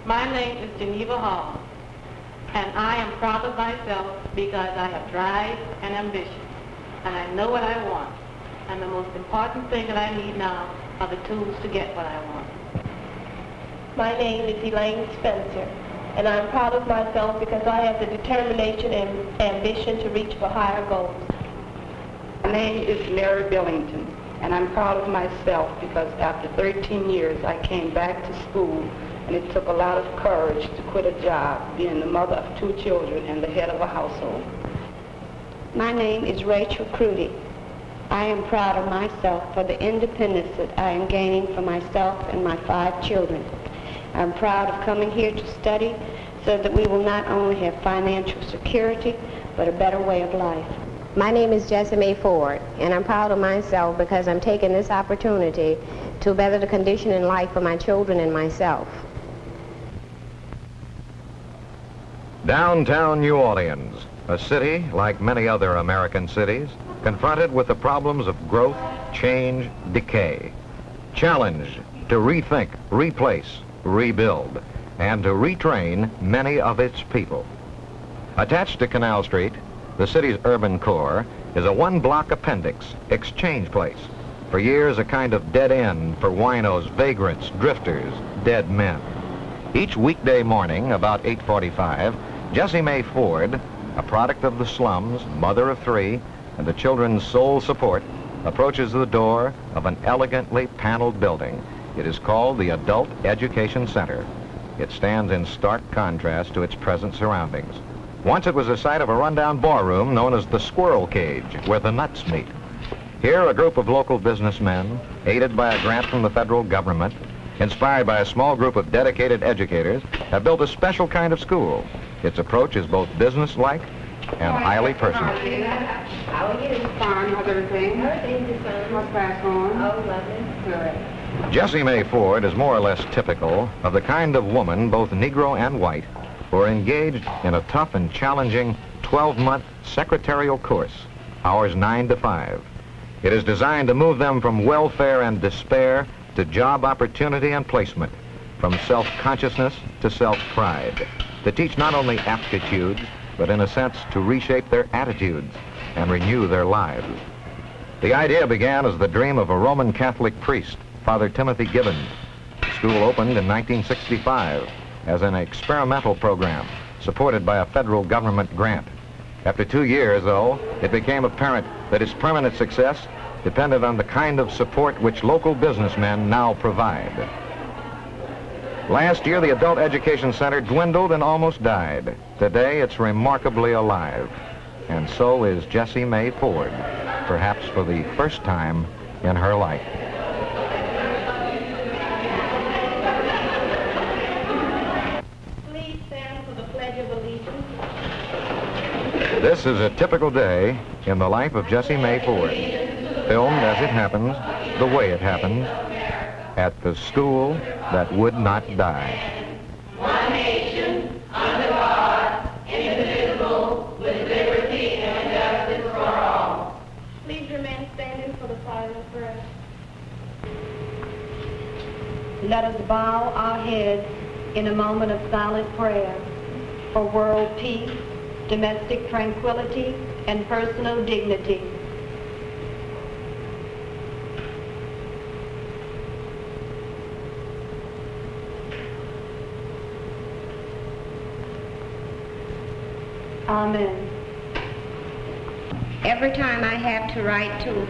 My name is Geneva Hall, and I am proud of myself because I have drive and ambition, and I know what I want. And the most important thing that I need now are the tools to get what I want. My name is Elaine Spencer, and I'm proud of myself because I have the determination and ambition to reach for higher goals. My name is Mary Billington, and I'm proud of myself because after 13 years I came back to school, and it took a lot of courage to quit a job, being the mother of 2 children and the head of a household. My name is Rachel Crudy. I am proud of myself for the independence that I am gaining for myself and my 5 children. I'm proud of coming here to study so that we will not only have financial security, but a better way of life. My name is Jessie Mae Ford, and I'm proud of myself because I'm taking this opportunity to better the condition in life for my children and myself. Downtown New Orleans, a city like many other American cities, confronted with the problems of growth, change, decay, challenged to rethink, replace, rebuild, and to retrain many of its people. Attached to Canal Street, the city's urban core is a 1-block appendix, exchange place. For years, a kind of dead end for winos, vagrants, drifters, dead men. Each weekday morning, about 8:45, Jessie Mae Ford, a product of the slums, mother of 3, and the children's sole support, approaches the door of an elegantly paneled building. It is called the Adult Education Center. It stands in stark contrast to its present surroundings. Once it was the site of a rundown ballroom known as the Squirrel Cage, where the nuts meet. Here, a group of local businessmen, aided by a grant from the federal government, inspired by a small group of dedicated educators, have built a special kind of school. Its approach is both business-like and highly personal. How are you? Fine. How's everything? Everything's the same. What's back on? Oh, lovely. Good. Jessie Mae Ford is more or less typical of the kind of woman, both Negro and white, who are engaged in a tough and challenging 12-month secretarial course, hours 9 to 5. It is designed to move them from welfare and despair to job opportunity and placement, from self-consciousness to self-pride, to teach not only aptitudes, but in a sense to reshape their attitudes and renew their lives. The idea began as the dream of a Roman Catholic priest, Father Timothy Gibbons. The school opened in 1965 as an experimental program supported by a federal government grant. After 2 years, though, it became apparent that its permanent success depended on the kind of support which local businessmen now provide. Last year, the Adult Education Center dwindled and almost died. Today, it's remarkably alive. And so is Jessie Mae Ford, perhaps for the first time in her life. Please stand for the Pledge of Allegiance. This is a typical day in the life of Jessie Mae Ford, filmed as it happens, the way it happens, at the school that would not die. One nation, under God, indivisible, with liberty and justice for all. Please remain standing for the silent prayer. Let us bow our heads in a moment of silent prayer for world peace, domestic tranquility, and personal dignity. Amen. Every time I have to write to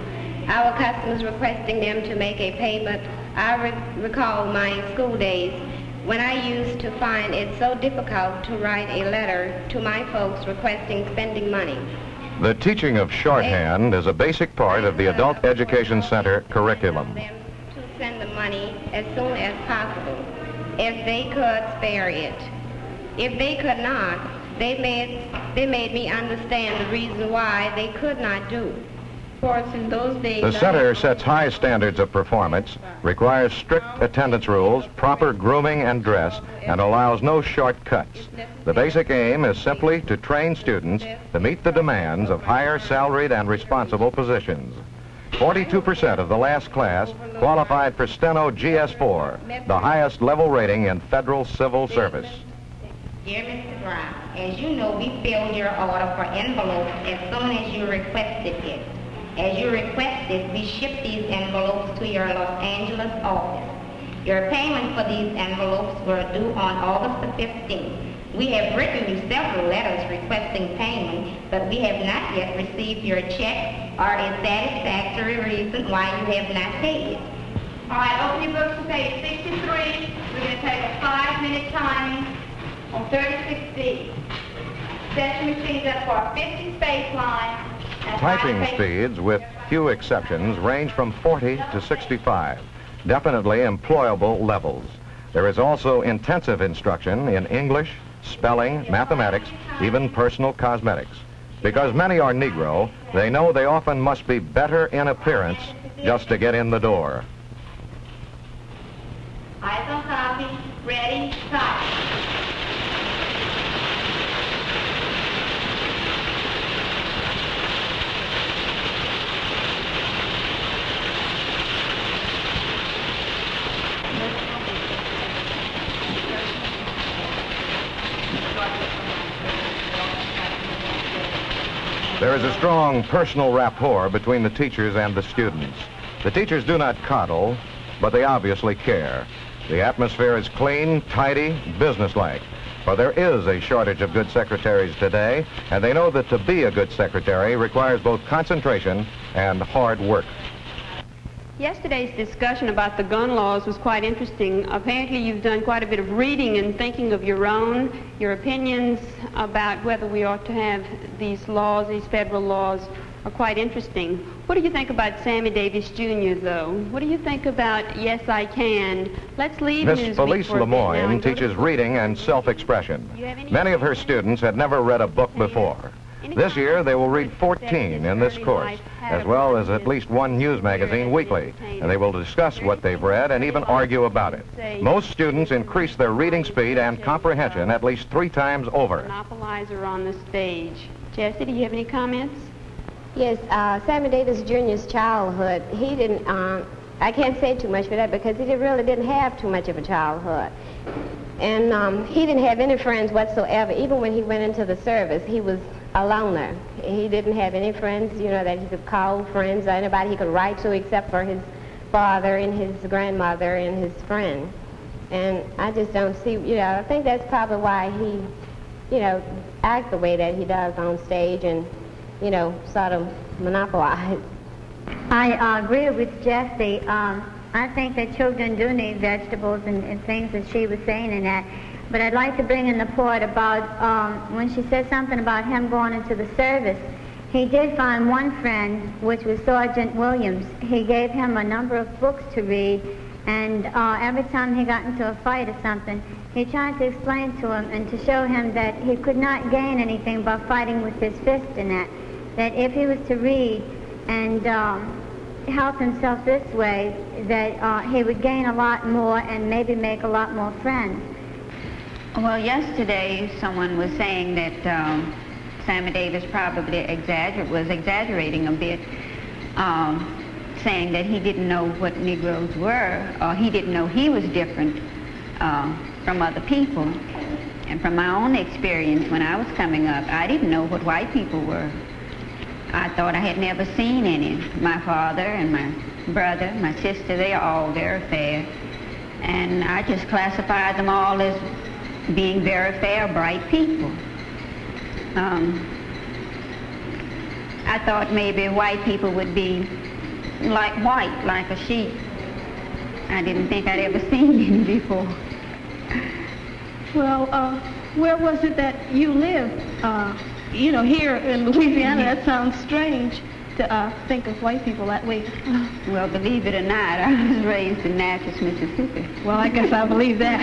our customers requesting them to make a payment, I recall my school days when I used to find it so difficult to write a letter to my folks requesting spending money. The teaching of shorthand is a basic part of the Adult Education Center curriculum. Them to send the money as soon as possible, if they could spare it. If they could not, they made me understand the reason why they could not do. Of course, in those days, The center sets high standards of performance, requires strict attendance rules, proper grooming and dress, and allows no shortcuts. The basic aim is simply to train students to meet the demands of higher salaried and responsible positions. 42% of the last class qualified for Steno GS4, the highest level rating in federal civil service. Dear Mr. Brown, as you know, we filled your order for envelopes as soon as you requested it. As you requested, we shipped these envelopes to your Los Angeles office. Your payment for these envelopes were due on August the 15th. We have written you several letters requesting payment, but we have not yet received your check or a satisfactory reason why you have not paid it. All right, open your books to page 63. We're going to take a 5-minute timing on 36D. Set your machines up for a 50 space line. Typing speeds, with few exceptions, range from 40 to 65. Definitely employable levels. There is also intensive instruction in English, spelling, mathematics, even personal cosmetics. Because many are Negro, they know they often must be better in appearance just to get in the door. Eyes on copy, ready, type. There is a strong personal rapport between the teachers and the students. The teachers do not coddle, but they obviously care. The atmosphere is clean, tidy, businesslike. For there is a shortage of good secretaries today, and they know that to be a good secretary requires both concentration and hard work. Yesterday's discussion about the gun laws was quite interesting. Apparently you've done quite a bit of reading and thinking of your own. Your opinions about whether we ought to have these laws, these federal laws, are quite interesting. What do you think about Sammy Davis Jr., though? What do you think about Yes, I Can? Let's leave Miss Felice Lemoyne teaches reading and self-expression. Many of her students had never read a book before. This year, they will read 14 in this course, as well as at least one news magazine weekly, and they will discuss what they've read and even argue about it. Most students increase their reading speed and comprehension at least 3 times over. Monopolizer on the stage. Jessie, do you have any comments? Yes, Sammy Davis Jr.'s childhood, he didn't, I can't say too much for that because he really didn't have too much of a childhood. And he didn't have any friends whatsoever. Even when he went into the service, he was a loner. He didn't have any friends, you know, that he could call friends or anybody he could write to except for his father and his grandmother and his friend. And I just don't see, you know, I think that's probably why he, you know, acts the way that he does on stage and, you know, sort of monopolize. I agree with Jessie. I think that children do need vegetables and things that she was saying in that. But I'd like to bring in the point about when she said something about him going into the service. He did find one friend, which was Sergeant Williams. He gave him a number of books to read, and every time he got into a fight or something, he tried to explain to him and to show him that he could not gain anything by fighting with his fist in that if he was to read and help himself this way, that he would gain a lot more and maybe make a lot more friends. Well, yesterday someone was saying that Sammy Davis probably was exaggerating a bit, saying that he didn't know what Negroes were, or he didn't know he was different from other people. And from my own experience when I was coming up, I didn't know what white people were. I thought I had never seen any. My father and my brother, my sister, they are all very fair. And I just classified them all as being very fair, bright people. I thought maybe white people would be like white, like a sheep. I didn't think I'd ever seen any before. Well, where was it that you lived? You know, here in Louisiana, that sounds strange to think of white people that way. Well, believe it or not, I was raised in Natchez, Mississippi. Well, I guess I believe that.